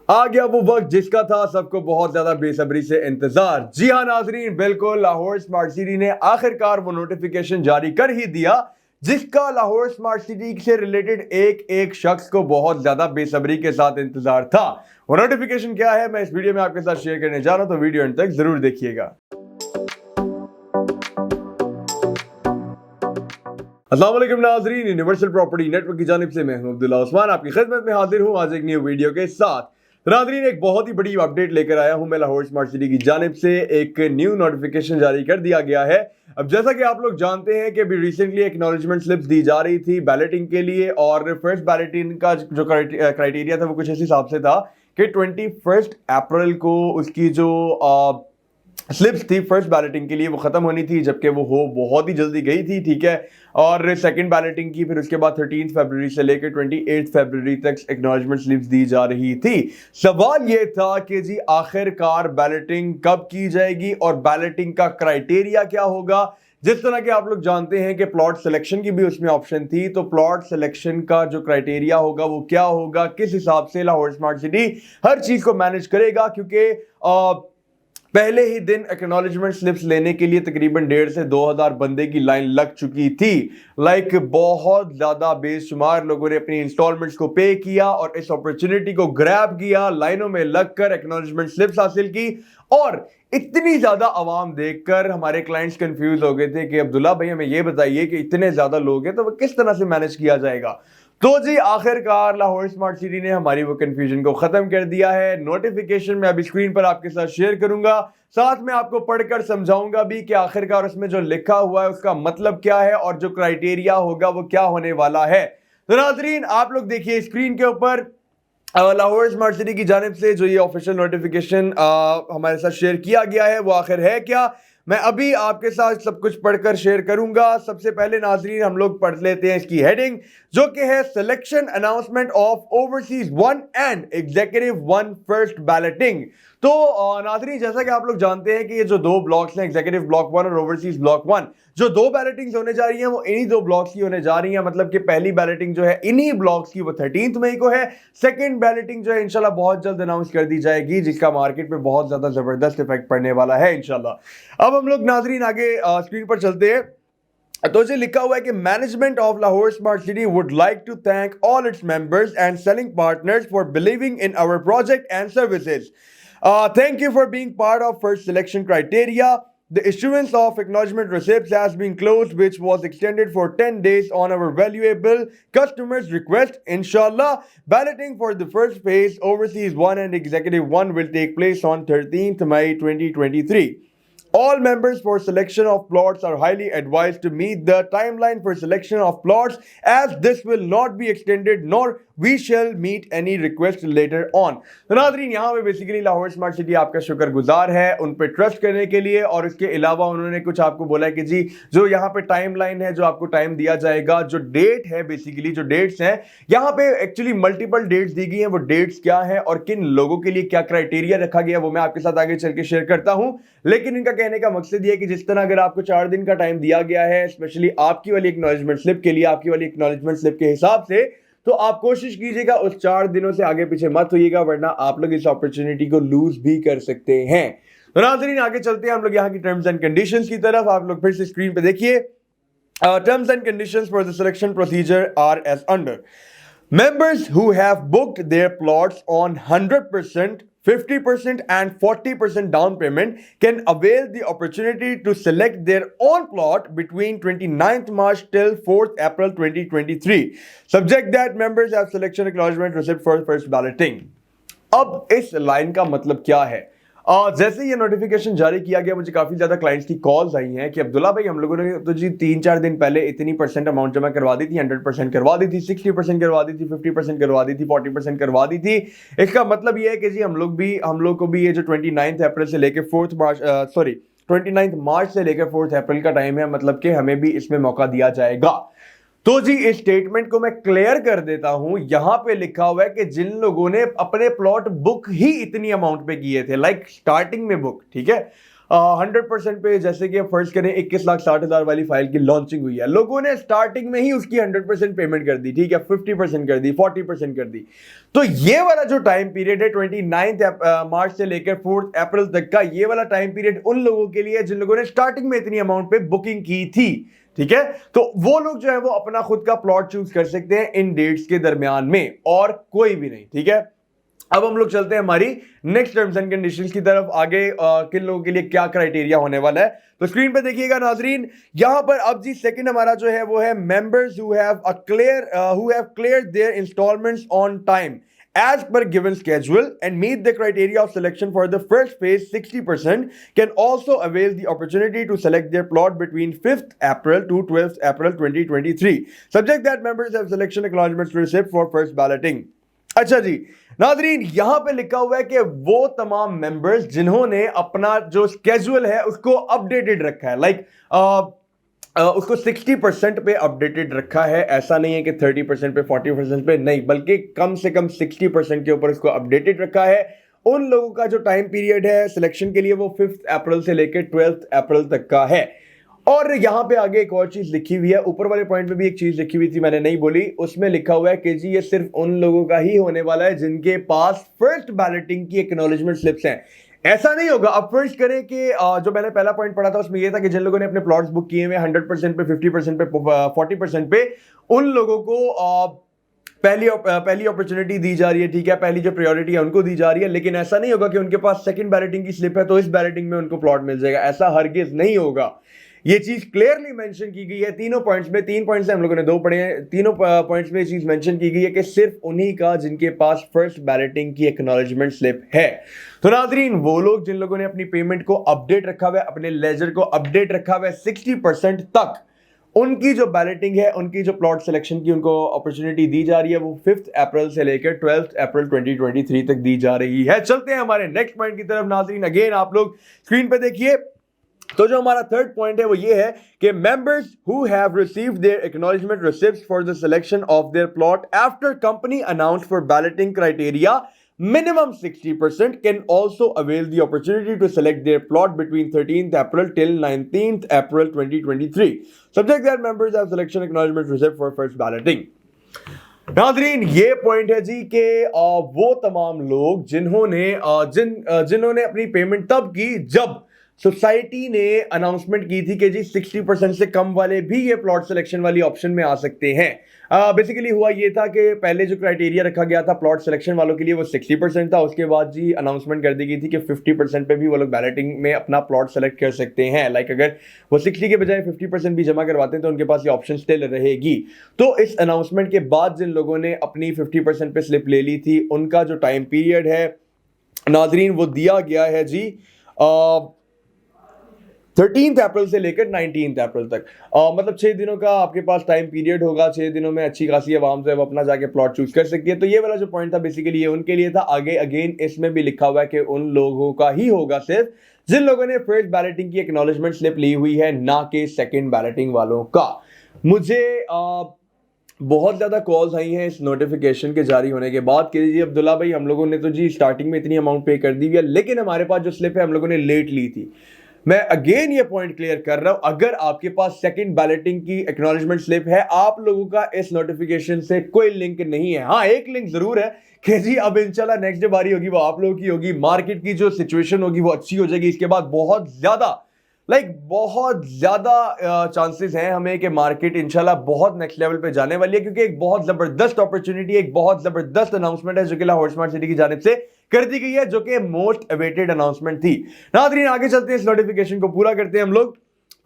आ गया वो वक्त जिसका था सबको बहुत ज्यादा बेसब्री से इंतजार। जी हाँ नाजरीन, बिल्कुल लाहौर स्मार्ट सिटी ने आखिरकार वो नोटिफिकेशन जारी कर ही दिया जिसका लाहौर स्मार्ट सिटी से रिलेटेड एक एक शख्स को बहुत ज्यादा बेसब्री के साथ इंतजार था। वो नोटिफिकेशन क्या है मैं इस वीडियो में आपके साथ शेयर करने जा रहा हूं, तो वीडियो एंड तक जरूर देखिएगा। अस्सलाम वालेकुम नाजरीन, यूनिवर्सल प्रॉपर्टी नेटवर्क की जानिब से मैं हूं अब्दुल्ला उस्मान आपकी खिदमत में हाजिर हूं आज एक न्यू वीडियो के साथ। नाजरीन, एक बहुत ही बड़ी अपडेट लेकर आया हूं मैं लाहौर स्मार्ट सिटी की जानिब से। एक न्यू नोटिफिकेशन जारी कर दिया गया है। अब जैसा कि आप लोग जानते हैं कि अभी रिसेंटली एक्नॉलेजमेंट स्लिप्स दी जा रही थी बैलेटिंग के लिए, और फर्स्ट बैलेटिंग का जो क्राइटेरिया था वो कुछ इस हिसाब से था कि 21 अप्रैल को उसकी जो स्लिप्स थी फर्स्ट बैलेटिंग के लिए वो खत्म होनी थी, जबकि वो बहुत ही जल्दी गई थी, ठीक है। और सेकंड बैलेटिंग की फिर उसके बाद 13 फरवरी से लेकर 28 फरवरी तक एक्नॉलेजमेंट स्लिप्स दी जा रही थी। सवाल ये था कि जी आखिरकार बैलेटिंग कब की जाएगी और बैलेटिंग का क्राइटेरिया क्या होगा। जिस तरह के आप लोग जानते हैं कि प्लॉट सिलेक्शन की भी उसमें ऑप्शन थी, तो प्लॉट सिलेक्शन का जो क्राइटेरिया होगा वो क्या होगा, किस हिसाब से लाहौर स्मार्ट सिटी हर चीज को मैनेज करेगा, क्योंकि पहले ही दिन एक्नॉलेजमेंट स्लिप्स लेने के लिए तकरीबन 1,500 से 2,000 बंदे की लाइन लग चुकी थी। बहुत ज्यादा बेशुमार लोगों ने अपनी इंस्टॉलमेंट्स को पे किया और इस अपॉर्चुनिटी को ग्रैब किया, लाइनों में लगकर एक्नॉलेजमेंट स्लिप्स हासिल की। और इतनी ज्यादा आवाम देखकर हमारे क्लाइंट्स कंफ्यूज हो गए थे कि अब्दुल्ला भाई हमें ये बताइए कि इतने ज्यादा लोग हैं तो वो किस तरह से मैनेज किया जाएगा। तो जी आखिरकार लाहौर स्मार्ट सिटी ने हमारी वो कंफ्यूजन को खत्म कर दिया है। नोटिफिकेशन मैं अभी स्क्रीन पर आपके साथ शेयर करूंगा, साथ में आपको पढ़कर समझाऊंगा भी कि आखिरकार उसमें जो लिखा हुआ है उसका मतलब क्या है और जो क्राइटेरिया होगा वो क्या होने वाला है। तो नाजरीन आप लोग देखिए स्क्रीन के ऊपर लाहौर स्मार्ट सिटी की जानिब से जो ये ऑफिशियल नोटिफिकेशन हमारे साथ शेयर किया गया है वो आखिर है क्या, मैं अभी आपके साथ सब कुछ पढ़कर शेयर करूंगा। सबसे पहले नाजरीन हम लोग पढ़ लेते हैं इसकी हेडिंग, जो कि है selection announcement of overseas 1 and executive 1 first balloting. तो नाजरीन जैसा कि आप लोग जानते हैं कि ये जो दो ब्लॉक्स हैं, एग्जीक्यूटिव ब्लॉक 1 और ओवरसीज ब्लॉक 1, जो दो बैलेटिंग्स होने जा रही हैं वो इन्हीं दो ब्लॉक्स की होने जा रही हैं। मतलब कि पहली बैलेटिंग जो है इन्हीं ब्लॉक्स की वो 13 मई को है। सेकंड बैलेटिंग जो है इंशाल्लाह बहुत जल्द अनाउंस कर दी जाएगी, जिसका मार्केट पे बहुत ज्यादा जबरदस्त इफेक्ट पड़ने वाला है इंशाल्लाह। अब हम लोग नाजरीन आगे स्क्रीन पर चलते हैं। तो जो लिखा हुआ है कि management of Lahore smart city would like to thank all its members and selling partners for believing in our project and services. Thank you for being part of first selection criteria. The issuance of acknowledgement receipts has been closed, which was extended for 10 days on our valuable customers' request. Inshallah, balloting for the first phase, Overseas 1 and Executive 1, will take place on 13th May 2023. All members for selection of plots are highly advised to meet the timeline for selection of plots, as this will not be extended nor we shall meet any request later on. तो नाज़रीन यहाँ पे basically Lahore smart city आपका शुक्रगुजार है उन पे trust करने के लिए, और इसके अलावा उन्होंने कुछ आपको बोला है कि जी जो यहाँ पे टाइमलाइन है, जो आपको टाइम दिया जाएगा, जो डेट है, बेसिकली जो डेट्स हैं यहाँ पे एक्चुअली मल्टीपल डेट्स दी गई हैं। वो डेट्स क्या है और किन लोगों के लिए क्या क्राइटेरिया रखा गया वो मैं आपके साथ आगे चल के शेयर करता हूँ। लेकिन इनका कहने का मकसद ये है कि जिस तरह अगर आपको 4 दिन का टाइम दिया गया है स्पेशली आपकी वाली एक्नॉलेजमेंट स्लिप के लिए, आपकी वाली एक्नॉलेजमेंट स्लिप के हिसाब से, तो आप कोशिश कीजिएगा उस 4 दिनों से आगे पीछे मत होइएगा, वरना आप लोग इस अपॉर्चुनिटी को लूज भी कर सकते हैं। तो नाज़रीन आगे चलते हैं हम लोग यहाँ की टर्म्स एंड कंडीशंस की तरफ। आप लोग फिर से स्क्रीन पे देखिए। Terms and conditions for the selection procedure are as under. Members who have booked their plots on 100%, 50% and 40% down payment can avail the opportunity to select their own plot between 29th March till 4th April 2023, subject that members have selection acknowledgement receipt for first balloting. अब इस line का मतलब क्या है? जैसे ये notification जारी किया गया मुझे काफी ज्यादा क्लाइंट्स की कॉल्स आई हैं कि अब्दुल्ला भाई हम लोगों ने तो जी 3-4 दिन पहले इतनी परसेंट अमाउंट जमा करवा दी थी, 100% करवा दी थी, 60% करवा दी थी, 50% करवा दी थी, 40% करवा दी थी। इसका मतलब ये है कि जी हम लोग को भी ये जो 29 अप्रैल से लेकर 29 मार्च से लेकर 4 अप्रैल का टाइम है, मतलब कि हमें भी इसमें मौका दिया जाएगा। तो जी इस स्टेटमेंट को मैं क्लियर कर देता हूं। यहां पे लिखा हुआ है कि जिन लोगों ने अपने प्लॉट बुक ही इतनी अमाउंट पे किए थे, लाइक स्टार्टिंग में बुक, ठीक है, 100% पे, जैसे कि फर्ज करें 21,60,000 वाली फाइल की लॉन्चिंग हुई है, लोगों ने स्टार्टिंग में ही उसकी 100% पेमेंट कर दी, ठीक है, 50% कर दी, 40% कर दी। तो ये वाला जो टाइम पीरियड है 29 मार्च से लेकर 4 अप्रैल तक का, ये वाला टाइम पीरियड उन लोगों के लिए जिन लोगों ने स्टार्टिंग में इतनी अमाउंट पे बुकिंग की थी, ठीक है। तो वो लोग जो है वो अपना खुद का प्लॉट चूज कर सकते हैं इन डेट्स के दरमियान में, और कोई भी नहीं, ठीक है। अब हम लोग चलते हैं हमारी नेक्स्ट टर्म्स एंड कंडीशंस की तरफ। आगे किन लोगों के लिए क्या क्राइटेरिया होने वाला है, तो स्क्रीन पे देखिएगा नाजरीन। यहां पर अब जी सेकंड हमारा जो है वो है members who have cleared their installments on time as per given schedule and meet the criteria of selection for the first phase 60% can also avail the opportunity to select their plot between 5th April to 12th April 2023 subject that members have selection acknowledgements received for first balloting। अच्छा जी Nadreen, यहां पे लिखा हुआ है कि वो तमाम members जिन्होंने अपना जो स्केड्यूल है उसको अपडेटेड रखा है, उसको 60% पे अपडेटेड रखा है। ऐसा नहीं है कि 30% पे 40% पे नहीं, बल्कि कम से कम 60% के ऊपर इसको अपडेटेड रखा है। उन लोगों का जो टाइम पीरियड है सिलेक्शन के लिए वो 5th अप्रैल से लेकर 12th अप्रैल तक का है। और यहां पे आगे एक और चीज लिखी हुई है, ऊपर वाले पॉइंट में भी एक चीज लिखी हुई थी, मैंने नहीं बोली, उसमें लिखा हुआ है कि जी ये सिर्फ उन लोगों का ही होने वाला है जिनके पास फर्स्ट बैलेटिंग की एक्नॉलेजमेंट स्लिप्स हैं। ऐसा नहीं होगा। अब फर्ज करें कि जो मैंने पहला पॉइंट पढ़ा था उसमें यह था कि जिन लोगों ने अपने प्लॉट्स बुक किए हुए 100% पे, 50% पे, 40% पे, उन लोगों को पहली अपॉर्चुनिटी दी जा रही है, ठीक है, पहली जो प्रायोरिटी है उनको दी जा रही है। लेकिन ऐसा नहीं होगा कि उनके पास सेकंड बैलेटिंग की स्लिप है तो इस बैलेटिंग में उनको प्लॉट मिल जाएगा, ऐसा हरगिज नहीं होगा। ये चीज क्लियरली मेंशन की गई है तीनों पॉइंट्स में। 3 पॉइंट्स हम लोगों ने 2 पढ़े हैं, तीनों पॉइंट्स में ये चीज मेंशन की गई है कि सिर्फ उन्हीं का जिनके पास फर्स्ट बैलेटिंग की एक्नॉलेजमेंट स्लिप है। तो नादरीन, वो लोग जिन लोगों ने अपनी पेमेंट को अपडेट रखा हुआ है, अपने लेजर को अपडेट रखा हुआ है 60% तक, उनकी जो बैलेटिंग है, उनकी जो प्लॉट सिलेक्शन की उनको अपॉर्चुनिटी दी जा रही है वो 5th अप्रैल से लेकर 12th अप्रैल 2023 तक दी जा रही है। चलते हैं हमारे नेक्स्ट पॉइंट की तरफ नादरीन। अगेन आप लोग स्क्रीन पे देखिए, तो जो हमारा थर्ड पॉइंट है वो ये है कि members who have received their acknowledgement receipts for the selection of their plot after company announce for balloting criteria minimum 60% can also avail the opportunity to select their plot between 13th April till 19th April 2023 subject that members have selection acknowledgement received for first balloting। Nadreen, ये point है जी कि वो तमाम लोग जिन्होंने अपनी payment तब की जब सोसाइटी ने अनाउंसमेंट की थी कि जी 60% से कम वाले भी ये प्लॉट सिलेक्शन वाली ऑप्शन में आ सकते हैं। बेसिकली हुआ ये था कि पहले जो क्राइटेरिया रखा गया था प्लॉट सिलेक्शन वालों के लिए वो 60% था, उसके बाद जी अनाउंसमेंट कर दी गई थी कि 50% पे भी वो लोग बैलेटिंग में अपना प्लॉट सेलेक्ट कर सकते हैं। अगर वो 60 के बजाय 50% भी जमा करवाते हैं तो उनके पास ये ऑप्शन स्टिल रहेगी। तो इस अनाउंसमेंट के बाद जिन लोगों ने अपनी 50% पे स्लिप ले ली थी उनका जो टाइम पीरियड है नादरीन वो दिया गया है जी 13th अप्रैल से लेकर 19th अप्रैल तक। मतलब 6 दिनों का आपके पास टाइम पीरियड होगा। 6 दिनों में अच्छी खासी आवाम जो है वो अपना जाके प्लॉट चूज कर सकती है। तो ये वाला जो पॉइंट था बेसिकली ये उनके लिए था। आगे अगेन इसमें भी लिखा हुआ है कि उन लोगों का ही होगा सिर्फ जिन लोगों ने फर्स्ट बैलेटिंग की एक्नॉलेजमेंट स्लिप ली हुई है, ना कि सेकेंड बैलेटिंग वालों का। मुझे बहुत ज़्यादा कॉल्स आई हैं इस नोटिफिकेशन के जारी होने के बाद कि जी अब्दुल्ला भाई हम लोगों ने तो जी स्टार्टिंग में इतनी अमाउंट पे कर दी हुई है, लेकिन हमारे पास जो स्लिप है हम लोगों ने लेट ली थी। मैं अगेन ये पॉइंट क्लियर कर रहा हूं, अगर आपके पास सेकंड बैलेटिंग की एक्नॉलेजमेंट स्लिप है, आप लोगों का इस नोटिफिकेशन से कोई लिंक नहीं है। हाँ, एक लिंक जरूर है कि जी अब इंशाल्लाह नेक्स्ट जो बारी होगी वो आप लोगों की होगी, मार्केट की जो सिचुएशन होगी वो अच्छी हो जाएगी। इसके बाद बहुत ज्यादा चांसेस हैं हमें कि मार्केट इंशाल्लाह बहुत नेक्स्ट लेवल पे जाने वाली है, क्योंकि एक बहुत जबरदस्त अपॉर्चुनिटी, एक बहुत जबरदस्त अनाउंसमेंट है जो कि लाहौर स्मार्ट सिटी की जानिब से कर दी गई है, जो कि मोस्ट अवेटेड अनाउंसमेंट थी। नादरीन, आगे चलते हैं, इस नोटिफिकेशन को पूरा करते हैं हम लोग।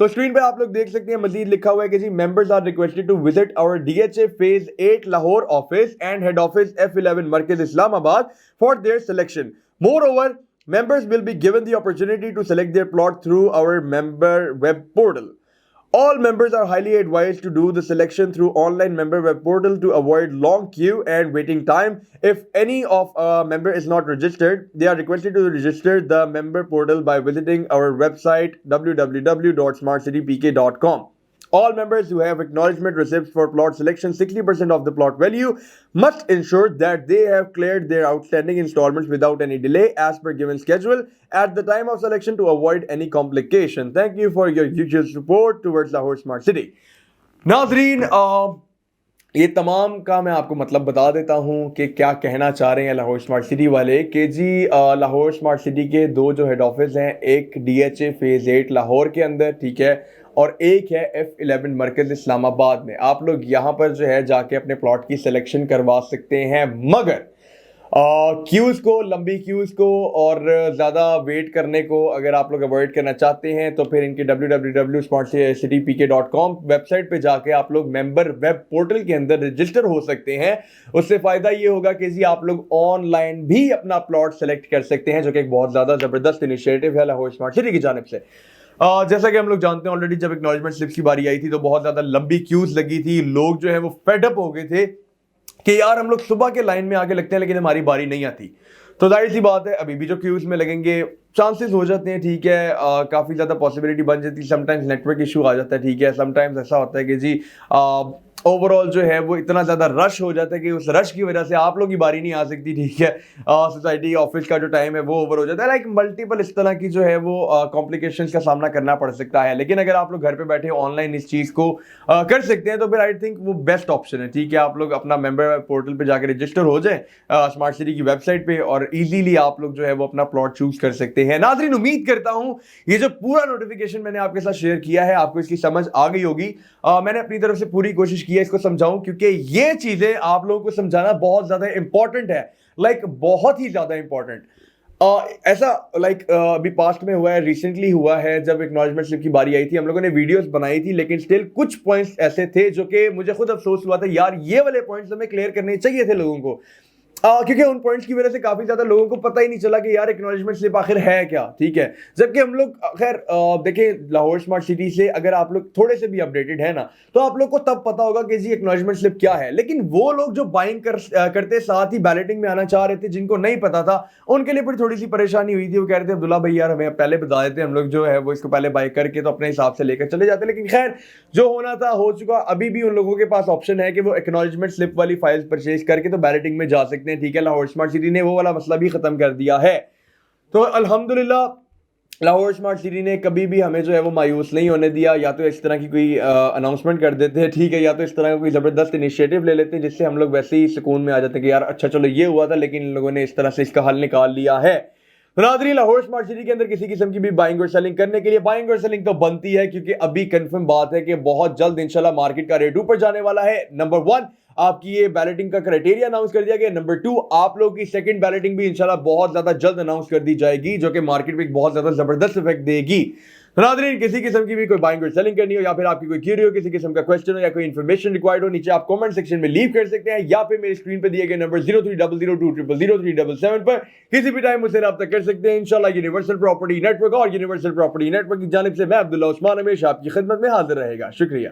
तो स्क्रीन पे आप लोग देख सकते हैं मजीद लिखा हुआ है कि जी members are requested to visit our DHA phase 8 Lahore office and head office F11 Markaz Islamabad for their selection. More members will be given the opportunity to select their plot through our member web portal. All members are highly advised to do the selection through online member web portal to avoid long queue and waiting time. If any of a member is not registered, they are requested to register the member portal by visiting our website www.smartcitypk.com. All members who have acknowledgement receipts for plot selection 60% of the plot value must ensure that they have cleared their outstanding installments without any delay as per given schedule at the time of selection to avoid any complication. Thank you for your usual support towards Lahore Smart City. नाज़रीन, ये तमाम का मैं आपको मतलब बता देता हूँ कि क्या कहना चाह रहे हैं लाहौर स्मार्ट सिटी वाले कि जी लाहौर स्मार्ट सिटी के दो जो हेड ऑफिस हैं, एक DHA फेज़ 8 लाहौर के अंदर, ठीक है, और एक है F11 मरकज़ इस्लामाबाद में। आप लोग यहाँ पर जो है जाके अपने प्लॉट की सिलेक्शन करवा सकते हैं, मगर क्यूज़ को, लंबी क्यूज़ को और ज़्यादा वेट करने को अगर आप लोग अवॉइड करना चाहते हैं तो फिर इनके www.smartcitypk.com वेबसाइट पे जाके आप लोग मेंबर वेब पोर्टल के अंदर रजिस्टर हो सकते हैं। उससे फ़ायदा ये होगा कि जी आप लोग ऑनलाइन भी अपना प्लॉट सेलेक्ट कर सकते हैं, जो कि एक बहुत ज़्यादा ज़बरदस्त इनिशिएटिव है लाहौर स्मार्ट सिटी की जानिब से। जैसा कि हम लोग जानते हैं, ऑलरेडी जब एक्नॉलेजमेंट स्लिप्स की बारी आई थी तो बहुत ज़्यादा लंबी क्यूज़ लगी थी, लोग जो है वो फेडअप हो गए थे कि यार हम लोग सुबह के लाइन में आके लगते हैं लेकिन हमारी बारी नहीं आती। तो जाहिर सी बात है अभी भी जो क्यूज़ में लगेंगे, चांसेस हो जाते हैं, ठीक है, काफ़ी ज़्यादा पॉसिबिलिटी बन जाती है, समटाइम्स नेटवर्क इशू आ जाता है, ठीक है, समटाइम्स ऐसा होता है कि जी ओवरऑल जो है वो इतना ज़्यादा रश हो जाता है कि उस रश की वजह से आप लोग की बारी नहीं आ सकती, ठीक है, सोसाइटी ऑफिस का जो टाइम है वो ओवर हो जाता है, लाइक मल्टीपल इस तरह की जो है वो कॉम्प्लिकेशंस का सामना करना पड़ सकता है। लेकिन अगर आप लोग घर पे बैठे ऑनलाइन इस चीज़ को कर सकते हैं तो फिर आई थिंक वो बेस्ट ऑप्शन है, ठीक है। आप लोग अपना मेंबर पोर्टल पर जाकर रजिस्टर हो जाए स्मार्ट सिटी की वेबसाइट पर और ईजीली आप लोग जो है वो अपना प्लॉट चूज कर सकते हैं। नाज़रीन, उम्मीद करता हूँ ये जो पूरा नोटिफिकेशन मैंने आपके साथ शेयर किया है आपको इसकी समझ आ गई होगी। मैंने अपनी तरफ से पूरी कोशिश की है इसको समझाऊं, क्योंकि ये चीजें आप लोगों को समझाना बहुत ज्यादा इंपॉर्टेंट है, लाइक बहुत ही ज्यादा इंपॉर्टेंट। ऐसा अभी पास्ट में हुआ है, रिसेंटली हुआ है, जब एक्नॉलेजमेंट स्लिप की बारी आई थी हम लोगों ने वीडियोस बनाई थी, लेकिन स्टिल कुछ पॉइंट्स ऐसे थे जो कि मुझे खुद अफसोस हुआ था, यार ये वाले पॉइंट्स हमें क्लियर करने चाहिए थे लोगों को, क्योंकि उन पॉइंट्स की वजह से काफी ज्यादा लोगों को पता ही नहीं चला कि यार एक्नॉलेजमेंट स्लिप आखिर है क्या, ठीक है। जबकि हम लोग खैर देखें लाहौर स्मार्ट सिटी से अगर आप लोग थोड़े से भी अपडेटेड है ना तो आप लोग को तब पता होगा कि जी एक्नॉलेजमेंट स्लिप क्या है। लेकिन वो लोग जो बाइंग करते साथ ही बैलेटिंग में आना चाह रहे थे, जिनको नहीं पता था, उनके लिए फिर थोड़ी सी परेशानी हुई थी। वो कह रहे थे अब्दुल्ला भाई यार हमें पहले बता देते, हम लोग जो है वो इसको पहले बाय करके तो अपने हिसाब से लेकर चले जाते। लेकिन खैर जो होना था हो चुका। अभी भी उन लोगों के पास ऑप्शन है कि वो एक्नॉलेजमेंट स्लिप वाली फाइल्स परचेज करके तो बैलेटिंग में जा सकते हैं, ठीक है। लाहौर स्मार्ट सिटी ने वो वाला मसला भी खत्म कर दिया है। तो अल्हम्दुलिल्लाह लाहौर स्मार्ट सिटी ने कभी भी हमें जो है वो मायूस नहीं होने दिया। या तो इस तरह की कोई अनाउंसमेंट कर देते हैं, ठीक है, या तो इस तरह का कोई ज़बरदस्त इनिशिएटिव ले लेते हैं जिससे हम लोग वैसे ही सुकून में आ जाते हैं कि यार अच्छा चलो ये हुआ था लेकिन इन लोगों ने इस तरह से इसका हल निकाल लिया है। नाज़रीन, लाहौर स्मार्ट सिटी के अंदर किसी किस्म की भी बाइंग और सेलिंग करने के लिए बाइंग और सेलिंग तो बनती है, क्योंकि अभी कंफर्म बात है कि बहुत जल्द इंशाल्लाह मार्केट का रेट ऊपर जाने वाला है। नंबर 1 आपकी ये बैलेटिंग का क्राइटेरिया अनाउंस कर दिया गया। नंबर 2 आप लोग की सेकंड बैलेटिंग भी इंशाल्लाह बहुत ज्यादा जल्द अनाउंस कर दी जाएगी, जो कि मार्केट में एक बहुत ज्यादा जबरदस्त इफेक्ट देगी। नाज़रीन, किसी किस्म की भी कोई बाइंग और सेलिंग करनी हो या फिर आपकी कोई क्यूरी हो, किसी किस्म का क्वेश्चन हो या कोई इन्फॉर्मेशन रिक्वायर्ड हो, नीचे आप कमेंट सेक्शन में लीव कर सकते हैं या फिर मेरी स्क्रीन पे दिए गए नंबर 0300200377 पर किसी भी टाइम मुझसे रब्ता कर सकते हैं। इंशाल्लाह यूनिवर्सल प्रॉपर्टी नेटवर्क और यूनिवर्सल प्रॉपर्टी नेटवर्क की जानिब से मैं अब्दुल्ला उस्मान हमेशा आपकी खिदमत में हाजिर रहेगा। शुक्रिया।